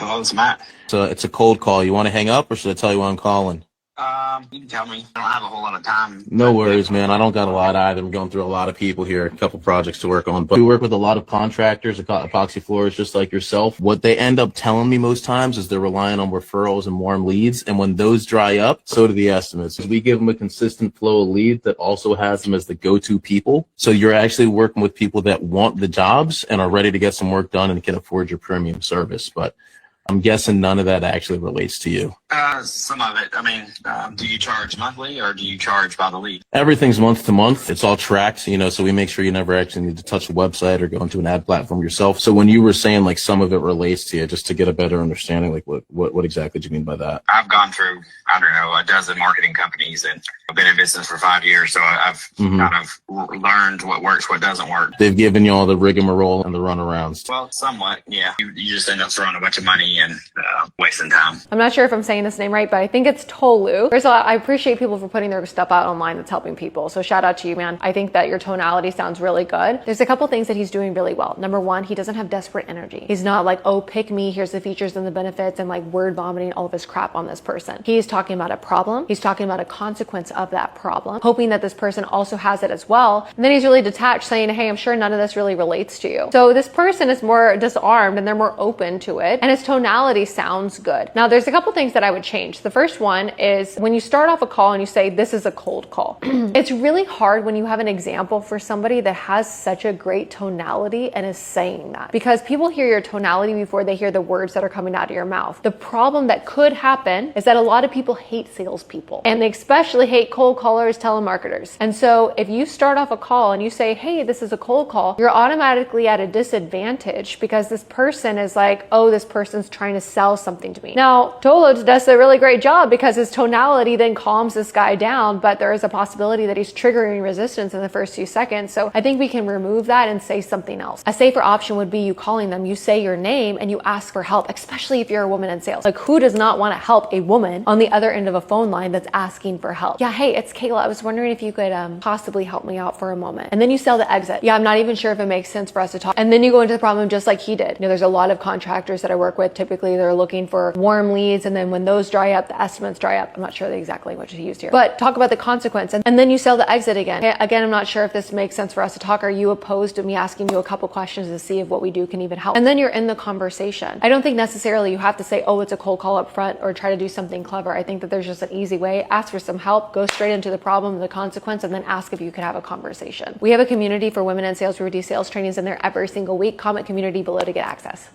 Hello, it's Matt. So it's a cold call. You want to hang up or should I tell you why I'm calling? You can tell me. I don't have a whole lot of time. No worries, man. I don't got a lot either. I'm going through a lot of people here, a couple projects to work on. But we work with a lot of contractors, epoxy floors, just like yourself. What they end up telling me most times is they're relying on referrals and warm leads. And when those dry up, so do the estimates. We give them a consistent flow of leads that also has them as the go-to people. So you're actually working with people that want the jobs and are ready to get some work done and can afford your premium service. But I'm guessing none of that actually relates to you. Some of it. I mean, do you charge monthly or do you charge by the lead? Everything's month to month. It's all tracked, so we make sure you never actually need to touch the website or go into an ad platform yourself. So when you were saying like some of it relates to you, just to get a better understanding, like what exactly do you mean by that? I've gone through, I don't know, a dozen marketing companies and I've been in business for 5 years. So I've kind of learned what works, what doesn't work. They've given you all the rigmarole and the runarounds. Well, somewhat, yeah. You just end up throwing a bunch of money and wasting time. I'm not sure if I'm saying this name right, but I think it's Tolu. First of all, I appreciate people for putting their stuff out online that's helping people. So shout out to you, man. I think that your tonality sounds really good. There's a couple things that he's doing really well. Number one, he doesn't have desperate energy. He's not like, oh, pick me, here's the features and the benefits, and like word vomiting all of his crap on this person. He's talking about a problem. He's talking about a consequence of that problem, hoping that this person also has it as well. And then he's really detached, saying, hey, I'm sure none of this really relates to you. So this person is more disarmed and they're more open to it. And his tonality sounds good. Now, there's a couple things that I would change. The first one is when you start off a call and you say, this is a cold call. It's really hard when you have an example for somebody that has such a great tonality and is saying that, because people hear your tonality before they hear the words that are coming out of your mouth. The problem that could happen is that a lot of people hate salespeople, and they especially hate cold callers, telemarketers. And so if you start off a call and you say, hey, this is a cold call, you're automatically at a disadvantage because this person is like, oh, this person's trying to sell something to me. Now, Tolo does a really great job because his tonality then calms this guy down, but there is a possibility that he's triggering resistance in the first few seconds. So I think we can remove that and say something else. A safer option would be you calling them, you say your name and you ask for help, especially if you're a woman in sales. Like, who does not want to help a woman on the other end of a phone line that's asking for help? Yeah, hey, it's Kayla. I was wondering if you could possibly help me out for a moment. And then you sell the exit. Yeah, I'm not even sure if it makes sense for us to talk. And then you go into the problem just like he did. There's a lot of contractors that I work with. Typically, they're looking for warm leads. And then when those dry up, the estimates dry up. I'm not sure the exact language he used here, but talk about the consequence. And then you sell the exit again. Again, I'm not sure if this makes sense for us to talk. Are you opposed to me asking you a couple questions to see if what we do can even help? And then you're in the conversation. I don't think necessarily you have to say, oh, it's a cold call up front or try to do something clever. I think that there's just an easy way. Ask for some help, go straight into the problem, the consequence, and then ask if you could have a conversation. We have a community for women in sales. We do sales trainings in there every single week. Comment community below to get access.